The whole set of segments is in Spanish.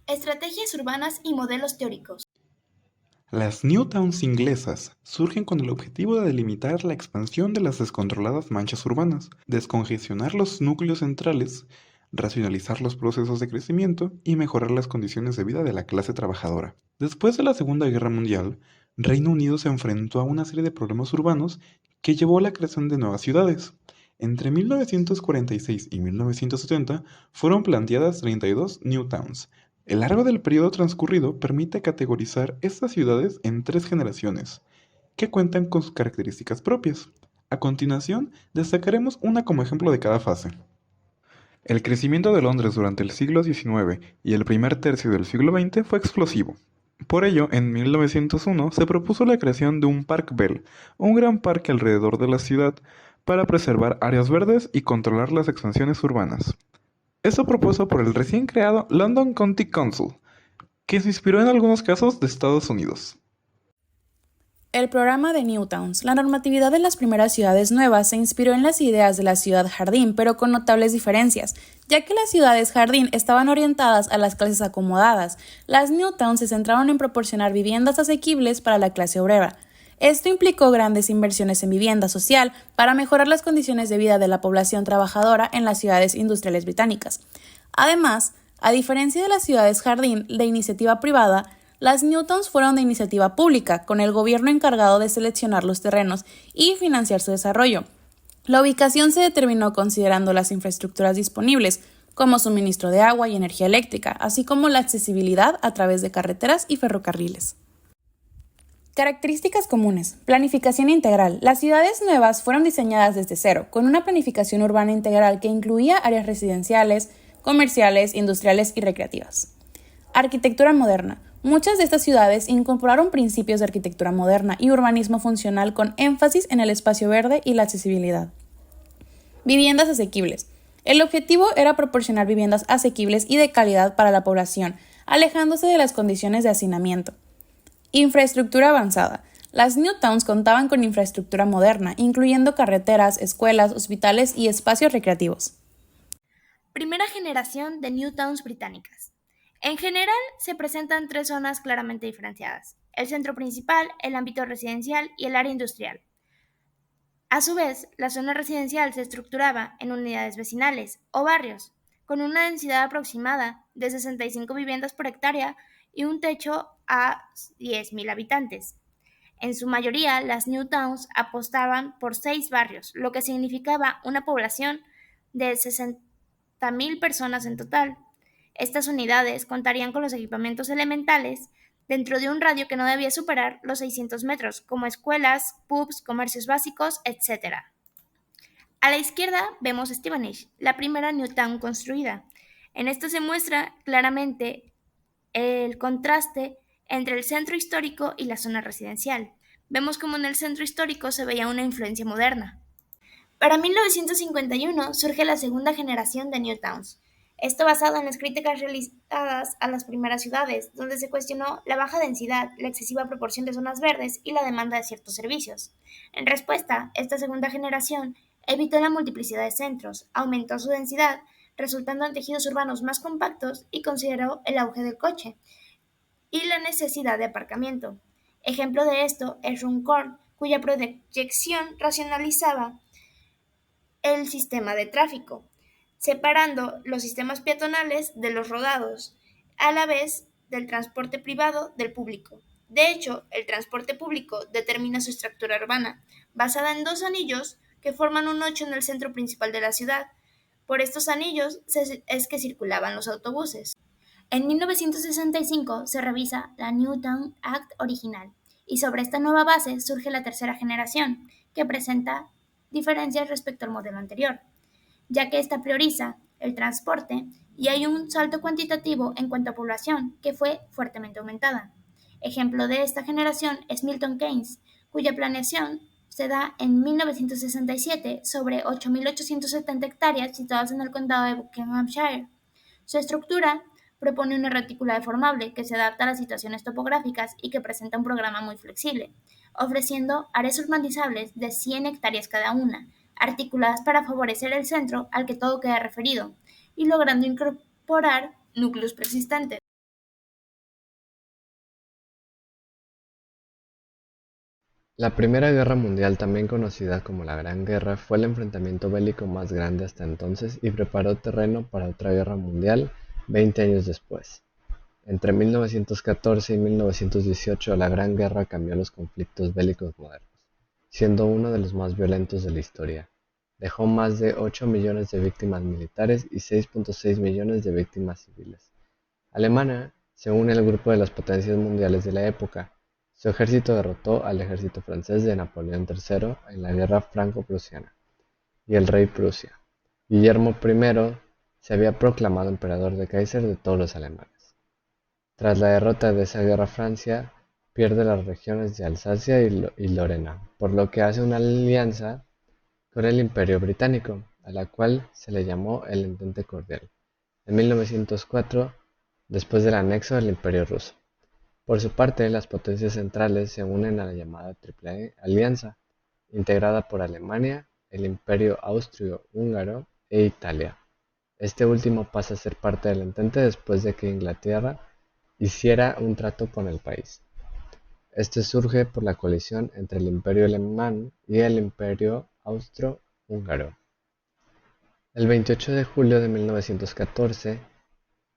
Estrategias urbanas y modelos teóricos. Las New Towns inglesas surgen con el objetivo de delimitar la expansión de las descontroladas manchas urbanas, descongestionar los núcleos centrales, racionalizar los procesos de crecimiento y mejorar las condiciones de vida de la clase trabajadora. Después de la Segunda Guerra Mundial, Reino Unido se enfrentó a una serie de problemas urbanos que llevó a la creación de nuevas ciudades. Entre 1946 y 1970 fueron planteadas 32 New Towns. El largo del periodo transcurrido permite categorizar estas ciudades en tres generaciones, que cuentan con sus características propias. A continuación, destacaremos una como ejemplo de cada fase. El crecimiento de Londres durante el siglo XIX y el primer tercio del siglo XX fue explosivo. Por ello, en 1901 se propuso la creación de un Park Bell, un gran parque alrededor de la ciudad, para preservar áreas verdes y controlar las expansiones urbanas. Esto propuesto por el recién creado London County Council, que se inspiró en algunos casos de Estados Unidos. El programa de Newtowns. La normatividad de las primeras ciudades nuevas se inspiró en las ideas de la ciudad jardín, pero con notables diferencias, ya que las ciudades jardín estaban orientadas a las clases acomodadas. Las Newtowns se centraron en proporcionar viviendas asequibles para la clase obrera. Esto implicó grandes inversiones en vivienda social para mejorar las condiciones de vida de la población trabajadora en las ciudades industriales británicas. Además, a diferencia de las ciudades jardín de iniciativa privada, las Newtowns fueron de iniciativa pública, con el gobierno encargado de seleccionar los terrenos y financiar su desarrollo. La ubicación se determinó considerando las infraestructuras disponibles, como suministro de agua y energía eléctrica, así como la accesibilidad a través de carreteras y ferrocarriles. Características comunes. Planificación integral. Las ciudades nuevas fueron diseñadas desde cero, con una planificación urbana integral que incluía áreas residenciales, comerciales, industriales y recreativas. Arquitectura moderna. Muchas de estas ciudades incorporaron principios de arquitectura moderna y urbanismo funcional con énfasis en el espacio verde y la accesibilidad. Viviendas asequibles. El objetivo era proporcionar viviendas asequibles y de calidad para la población, alejándose de las condiciones de hacinamiento. Infraestructura avanzada. Las New Towns contaban con infraestructura moderna, incluyendo carreteras, escuelas, hospitales y espacios recreativos. Primera generación de New Towns británicas. En general, se presentan tres zonas claramente diferenciadas: el centro principal, el ámbito residencial y el área industrial. A su vez, la zona residencial se estructuraba en unidades vecinales o barrios, con una densidad aproximada de 65 viviendas por hectárea y un techo a 10.000 habitantes. En su mayoría, las New Towns apostaban por 6 barrios, lo que significaba una población de 60.000 personas en total. Estas unidades contarían con los equipamientos elementales dentro de un radio que no debía superar los 600 metros, como escuelas, pubs, comercios básicos, etc. A la izquierda vemos Stevenage, la primera New Town construida. En esto se muestra claramente el contraste entre el centro histórico y la zona residencial. Vemos como en el centro histórico se veía una influencia moderna. Para 1951 surge la segunda generación de New Towns. Esto basado en las críticas realizadas a las primeras ciudades, donde se cuestionó la baja densidad, la excesiva proporción de zonas verdes y la demanda de ciertos servicios. En respuesta, esta segunda generación evitó la multiplicidad de centros, aumentó su densidad, resultando en tejidos urbanos más compactos y consideró el auge del coche y la necesidad de aparcamiento. Ejemplo de esto es Runcorn, cuya proyección racionalizaba el sistema de tráfico, separando los sistemas peatonales de los rodados, a la vez del transporte privado del público. De hecho, el transporte público determina su estructura urbana, basada en dos anillos que forman un ocho en el centro principal de la ciudad. Por estos anillos es que circulaban los autobuses. En 1965 se revisa la Newtown Act original y sobre esta nueva base surge la tercera generación, que presenta diferencias respecto al modelo anterior, ya que ésta prioriza el transporte y hay un salto cuantitativo en cuanto a población que fue fuertemente aumentada. Ejemplo de esta generación es Milton Keynes, cuya planeación se da en 1967 sobre 8.870 hectáreas situadas en el condado de Buckinghamshire. Su estructura propone una retícula deformable que se adapta a las situaciones topográficas y que presenta un programa muy flexible, ofreciendo áreas urbanizables de 100 hectáreas cada una, articuladas para favorecer el centro al que todo queda referido, y logrando incorporar núcleos persistentes. La Primera Guerra Mundial, también conocida como la Gran Guerra, fue el enfrentamiento bélico más grande hasta entonces y preparó terreno para otra guerra mundial 20 años después. Entre 1914 y 1918, la Gran Guerra cambió los conflictos bélicos modernos, siendo uno de los más violentos de la historia. Dejó más de 8 millones de víctimas militares y 6.6 millones de víctimas civiles. Alemania se une al grupo de las potencias mundiales de la época. Su ejército derrotó al ejército francés de Napoleón III en la Guerra Franco-Prusiana, y el rey Prusia, Guillermo I, se había proclamado emperador de Kaiser de todos los alemanes. Tras la derrota de esa guerra, Francia pierde las regiones de Alsacia y Lorena, por lo que hace una alianza con el Imperio Británico, a la cual se le llamó el Entente Cordial, en 1904, después del anexo del Imperio Ruso. Por su parte, las potencias centrales se unen a la llamada Triple Alianza, integrada por Alemania, el Imperio Austro-Húngaro e Italia. Este último pasa a ser parte del Entente después de que Inglaterra hiciera un trato con el país. Este surge por la colisión entre el Imperio Alemán y el Imperio Austro-Húngaro. El 28 de julio de 1914,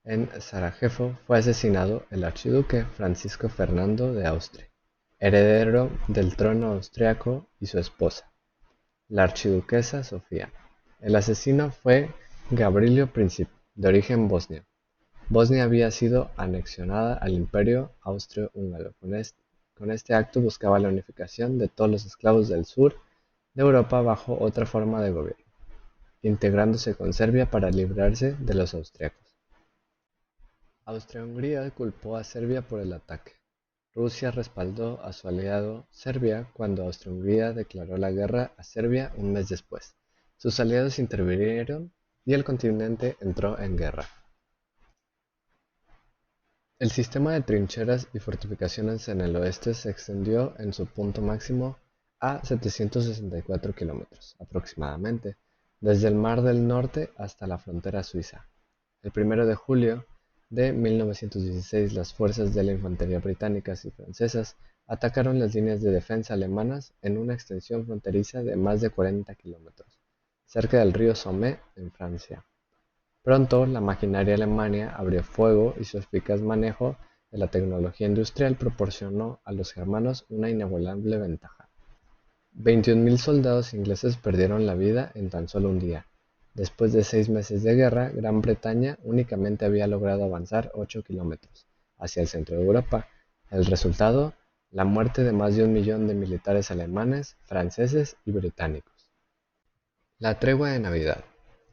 en Sarajevo fue asesinado el archiduque Francisco Fernando de Austria, heredero del trono austriaco, y su esposa, la archiduquesa Sofía. El asesino fue Gavrilo Princip, de origen bosnio. Bosnia había sido anexionada al Imperio Austro-Húngaro. Con este acto buscaba la unificación de todos los esclavos del sur de Europa bajo otra forma de gobierno, integrándose con Serbia para librarse de los austriacos. Austria-Hungría culpó a Serbia por el ataque. Rusia respaldó a su aliado Serbia cuando Austria-Hungría declaró la guerra a Serbia un mes después. Sus aliados intervinieron y el continente entró en guerra. El sistema de trincheras y fortificaciones en el oeste se extendió en su punto máximo a 764 kilómetros aproximadamente, desde el Mar del Norte hasta la frontera suiza. El 1 de julio de 1916, las fuerzas de la infantería británicas y francesas atacaron las líneas de defensa alemanas en una extensión fronteriza de más de 40 kilómetros, cerca del río Somme, en Francia. Pronto, la maquinaria alemana abrió fuego y su eficaz manejo de la tecnología industrial proporcionó a los germanos una inigualable ventaja. 21.000 soldados ingleses perdieron la vida en tan solo un día. Después de 6 meses de guerra, Gran Bretaña únicamente había logrado avanzar 8 kilómetros hacia el centro de Europa. El resultado, la muerte de más de 1 millón de militares alemanes, franceses y británicos. La tregua de Navidad.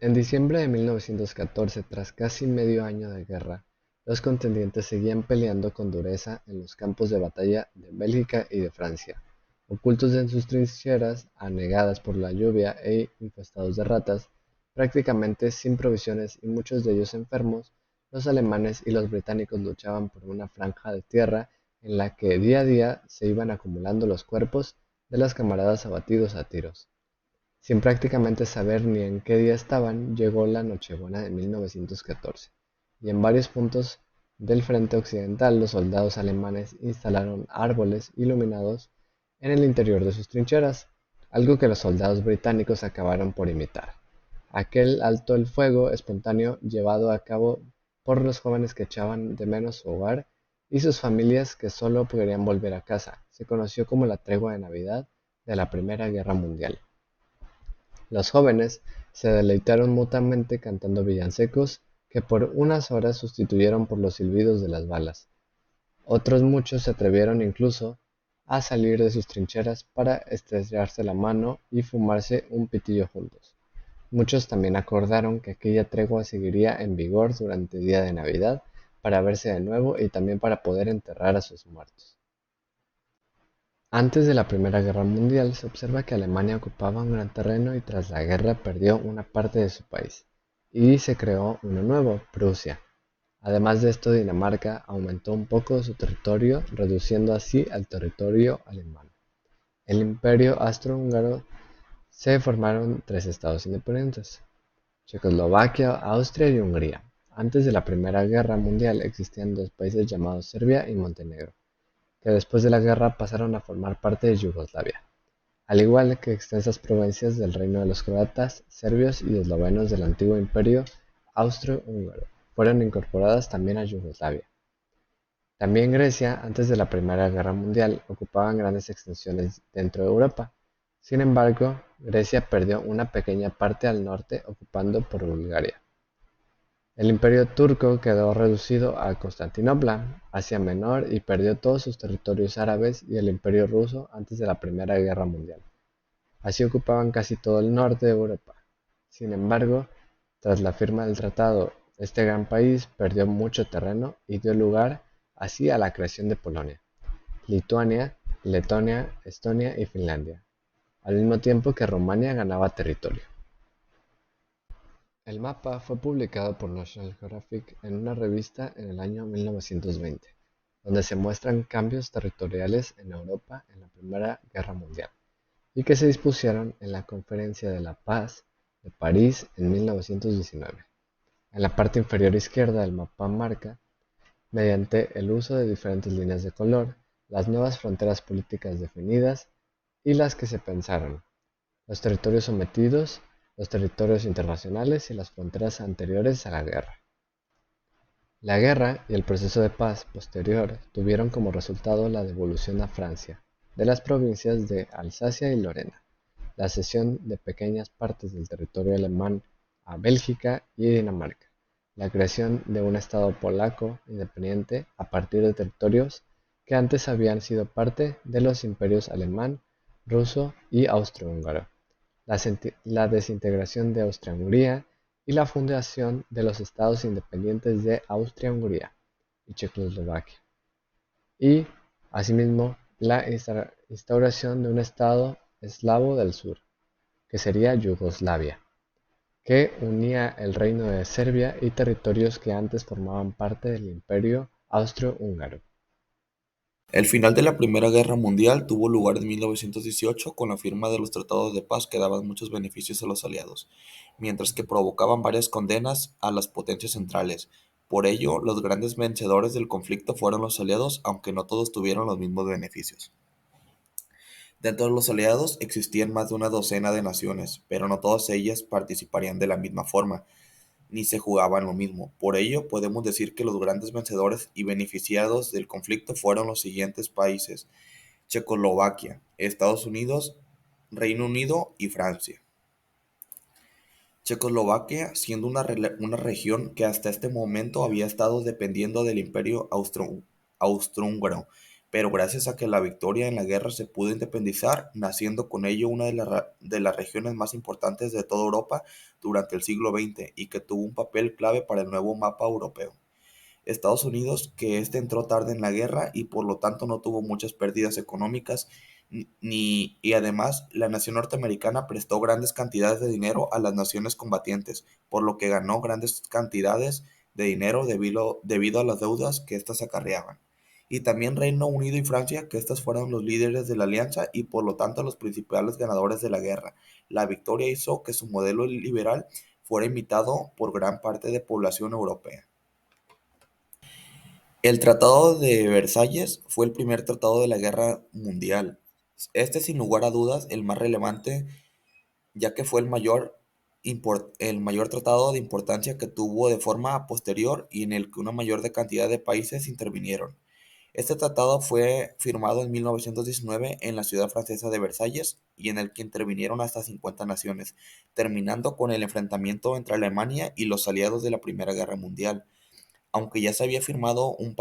En diciembre de 1914, tras casi medio año de guerra, los contendientes seguían peleando con dureza en los campos de batalla de Bélgica y de Francia. Ocultos en sus trincheras, anegadas por la lluvia e infestados de ratas, prácticamente sin provisiones y muchos de ellos enfermos, los alemanes y los británicos luchaban por una franja de tierra en la que día a día se iban acumulando los cuerpos de los camaradas abatidos a tiros. Sin prácticamente saber ni en qué día estaban, llegó la Nochebuena de 1914, y en varios puntos del frente occidental los soldados alemanes instalaron árboles iluminados en el interior de sus trincheras, algo que los soldados británicos acabaron por imitar. Aquel alto el fuego espontáneo llevado a cabo por los jóvenes que echaban de menos su hogar y sus familias que solo querían volver a casa, se conoció como la tregua de Navidad de la Primera Guerra Mundial. Los jóvenes se deleitaron mutuamente cantando villancicos que por unas horas sustituyeron por los silbidos de las balas. Otros muchos se atrevieron incluso a salir de sus trincheras para estrecharse la mano y fumarse un pitillo juntos. Muchos también acordaron que aquella tregua seguiría en vigor durante el día de Navidad para verse de nuevo y también para poder enterrar a sus muertos. Antes de la Primera Guerra Mundial, se observa que Alemania ocupaba un gran terreno y tras la guerra perdió una parte de su país, y se creó uno nuevo, Prusia. Además de esto, Dinamarca aumentó un poco su territorio, reduciendo así al territorio alemán. El Imperio Austrohúngaro se formaron 3 estados independientes: Checoslovaquia, Austria y Hungría. Antes de la Primera Guerra Mundial existían 2 países llamados Serbia y Montenegro, que después de la guerra pasaron a formar parte de Yugoslavia, al igual que extensas provincias del reino de los croatas, serbios y eslovenos del antiguo imperio austro-húngaro, fueron incorporadas también a Yugoslavia. También Grecia, antes de la Primera Guerra Mundial, ocupaba grandes extensiones dentro de Europa. Sin embargo, Grecia perdió una pequeña parte al norte ocupando por Bulgaria. El imperio turco quedó reducido a Constantinopla, Asia Menor, y perdió todos sus territorios árabes, y el imperio ruso antes de la Primera Guerra Mundial. Así ocupaban casi todo el norte de Europa. Sin embargo, tras la firma del tratado, este gran país perdió mucho terreno y dio lugar así a la creación de Polonia, Lituania, Letonia, Estonia y Finlandia, al mismo tiempo que Rumania ganaba territorio. El mapa fue publicado por National Geographic en una revista en el año 1920, donde se muestran cambios territoriales en Europa en la Primera Guerra Mundial, y que se dispusieron en la Conferencia de la Paz de París en 1919. En la parte inferior izquierda del mapa marca, mediante el uso de diferentes líneas de color, las nuevas fronteras políticas definidas y las que se pensaron, los territorios sometidos, los territorios internacionales y las fronteras anteriores a la guerra. La guerra y el proceso de paz posterior tuvieron como resultado la devolución a Francia de las provincias de Alsacia y Lorena, la cesión de pequeñas partes del territorio alemán a Bélgica y Dinamarca, la creación de un Estado polaco independiente a partir de territorios que antes habían sido parte de los imperios alemán, ruso y austrohúngaro, la desintegración de Austria-Hungría y la fundación de los estados independientes de Austria-Hungría y Checoslovaquia, y, asimismo, la instauración de un estado eslavo del sur, que sería Yugoslavia, que unía el reino de Serbia y territorios que antes formaban parte del Imperio Austrohúngaro. El final de la Primera Guerra Mundial tuvo lugar en 1918 con la firma de los tratados de paz que daban muchos beneficios a los aliados, mientras que provocaban varias condenas a las potencias centrales. Por ello, los grandes vencedores del conflicto fueron los aliados, aunque no todos tuvieron los mismos beneficios. Dentro de los aliados existían más de una docena de naciones, pero no todas ellas participarían de la misma forma, ni se jugaban lo mismo. Por ello, podemos decir que los grandes vencedores y beneficiados del conflicto fueron los siguientes países: Checoslovaquia, Estados Unidos, Reino Unido y Francia. Checoslovaquia, siendo una región que hasta este momento había estado dependiendo del Imperio Austrohúngaro, pero gracias a que la victoria en la guerra se pudo independizar, naciendo con ello una de las regiones más importantes de toda Europa durante el siglo XX y que tuvo un papel clave para el nuevo mapa europeo. Estados Unidos, que entró tarde en la guerra y por lo tanto no tuvo muchas pérdidas económicas, y además la nación norteamericana prestó grandes cantidades de dinero a las naciones combatientes, por lo que ganó grandes cantidades de dinero debido a las deudas que éstas acarreaban. Y también Reino Unido y Francia, que estas fueron los líderes de la alianza y por lo tanto los principales ganadores de la guerra. La victoria hizo que su modelo liberal fuera imitado por gran parte de población europea. El Tratado de Versalles fue el primer tratado de la Guerra Mundial. Sin lugar a dudas, el más relevante, ya que fue el mayor tratado de importancia que tuvo de forma posterior y en el que una mayor cantidad de países intervinieron. Este tratado fue firmado en 1919 en la ciudad francesa de Versalles y en el que intervinieron hasta 50 naciones, terminando con el enfrentamiento entre Alemania y los aliados de la Primera Guerra Mundial. Aunque ya se había firmado un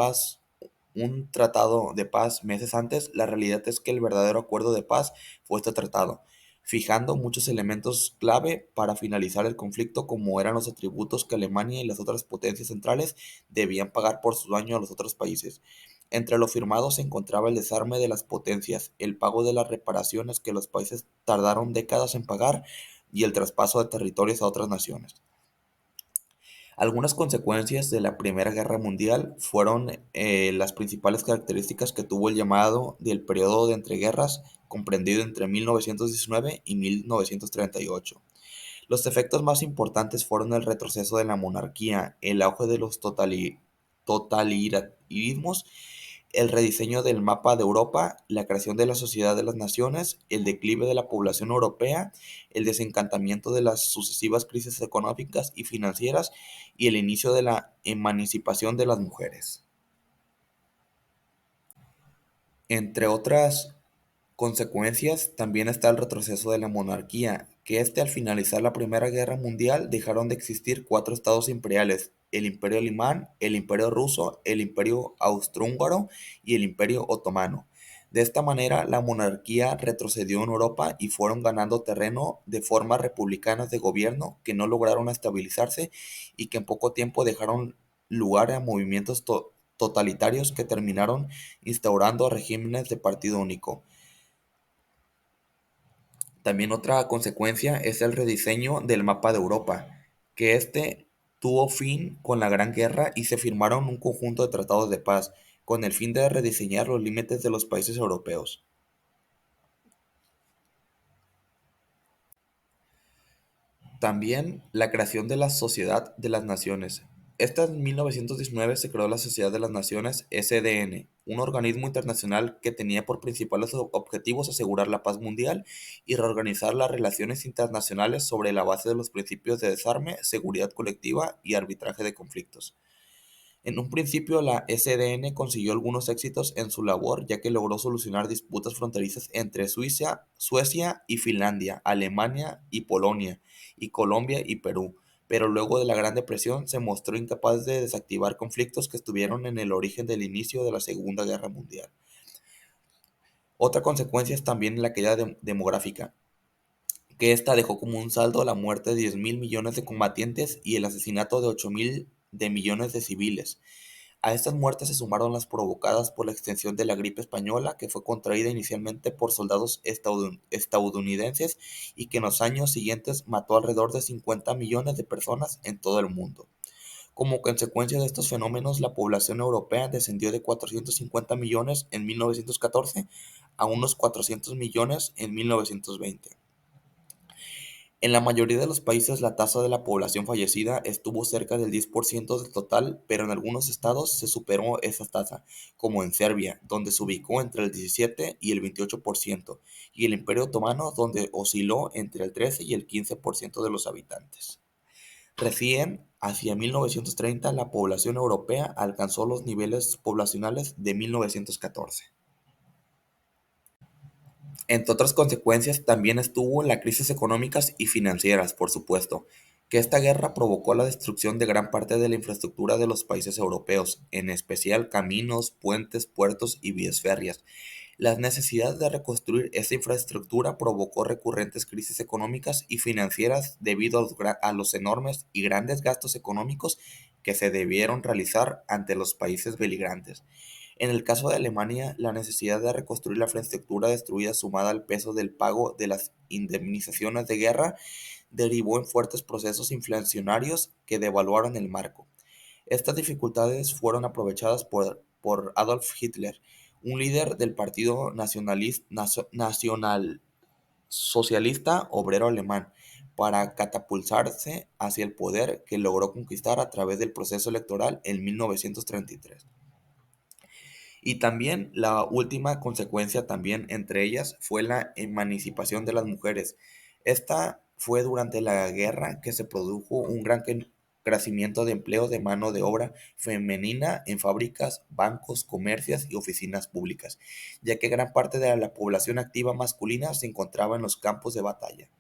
tratado de paz meses antes, la realidad es que el verdadero acuerdo de paz fue este tratado, fijando muchos elementos clave para finalizar el conflicto, como eran los atributos que Alemania y las otras potencias centrales debían pagar por su daño a los otros países. Entre lo firmado se encontraba el desarme de las potencias, el pago de las reparaciones que los países tardaron décadas en pagar y el traspaso de territorios a otras naciones. Algunas consecuencias de la Primera Guerra Mundial fueron las principales características que tuvo el llamado del periodo de entreguerras, comprendido entre 1919 y 1938. Los efectos más importantes fueron el retroceso de la monarquía, el auge de los totalitarismos, el rediseño del mapa de Europa, la creación de la Sociedad de las Naciones, el declive de la población europea, el desencantamiento de las sucesivas crisis económicas y financieras y el inicio de la emancipación de las mujeres. Entre otras consecuencias, también está el retroceso de la monarquía, que al finalizar la Primera Guerra Mundial dejaron de existir 4 estados imperiales: el Imperio Alemán, el Imperio Ruso, el Imperio Austrohúngaro y el Imperio Otomano. De esta manera, la monarquía retrocedió en Europa y fueron ganando terreno de formas republicanas de gobierno que no lograron estabilizarse y que en poco tiempo dejaron lugar a movimientos totalitarios que terminaron instaurando regímenes de partido único. También otra consecuencia es el rediseño del mapa de Europa, que tuvo fin con la Gran Guerra y se firmaron un conjunto de tratados de paz, con el fin de rediseñar los límites de los países europeos. También la creación de la Sociedad de las Naciones. En 1919 se creó la Sociedad de las Naciones (SDN), un organismo internacional que tenía por principales objetivos asegurar la paz mundial y reorganizar las relaciones internacionales sobre la base de los principios de desarme, seguridad colectiva y arbitraje de conflictos. En un principio, la SDN consiguió algunos éxitos en su labor, ya que logró solucionar disputas fronterizas entre Suecia y Finlandia, Alemania y Polonia, y Colombia y Perú, pero luego de la Gran Depresión se mostró incapaz de desactivar conflictos que estuvieron en el origen del inicio de la Segunda Guerra Mundial. Otra consecuencia es también la caída demográfica, que dejó como un saldo la muerte de 10.000 millones de combatientes y el asesinato de 8.000 de millones de civiles. A estas muertes se sumaron las provocadas por la extensión de la gripe española, que fue contraída inicialmente por soldados estadounidenses y que en los años siguientes mató alrededor de 50 millones de personas en todo el mundo. Como consecuencia de estos fenómenos, la población europea descendió de 450 millones en 1914 a unos 400 millones en 1920. En la mayoría de los países la tasa de la población fallecida estuvo cerca del 10% del total, pero en algunos estados se superó esa tasa, como en Serbia, donde se ubicó entre el 17 y el 28%, y el Imperio Otomano, donde osciló entre el 13 y el 15% de los habitantes. Recién, hacia 1930, la población europea alcanzó los niveles poblacionales de 1914. Entre otras consecuencias también estuvo las crisis económicas y financieras, por supuesto, que esta guerra provocó la destrucción de gran parte de la infraestructura de los países europeos, en especial caminos, puentes, puertos y vías férreas. La necesidad de reconstruir esta infraestructura provocó recurrentes crisis económicas y financieras debido a los enormes y grandes gastos económicos que se debieron realizar ante los países beligerantes. En el caso de Alemania, la necesidad de reconstruir la infraestructura destruida sumada al peso del pago de las indemnizaciones de guerra derivó en fuertes procesos inflacionarios que devaluaron el marco. Estas dificultades fueron aprovechadas por Adolf Hitler, un líder del Partido Nacionalsocialista Obrero Alemán, para catapultarse hacia el poder que logró conquistar a través del proceso electoral en 1933. Y también la última consecuencia también entre ellas fue la emancipación de las mujeres. Esta fue durante la guerra que se produjo un gran crecimiento de empleo de mano de obra femenina en fábricas, bancos, comercios y oficinas públicas, ya que gran parte de la población activa masculina se encontraba en los campos de batalla.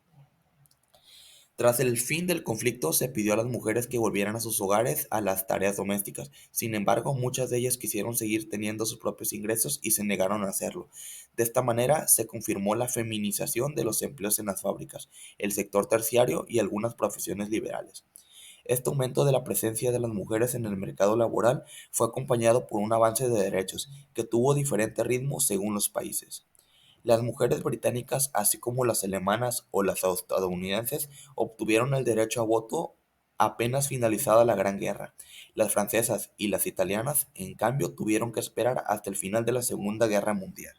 Tras el fin del conflicto, se pidió a las mujeres que volvieran a sus hogares a las tareas domésticas. Sin embargo, muchas de ellas quisieron seguir teniendo sus propios ingresos y se negaron a hacerlo. De esta manera, se confirmó la feminización de los empleos en las fábricas, el sector terciario y algunas profesiones liberales. Este aumento de la presencia de las mujeres en el mercado laboral fue acompañado por un avance de derechos que tuvo diferente ritmo según los países. Las mujeres británicas, así como las alemanas o las estadounidenses, obtuvieron el derecho a voto apenas finalizada la Gran Guerra. Las francesas y las italianas, en cambio, tuvieron que esperar hasta el final de la Segunda Guerra Mundial.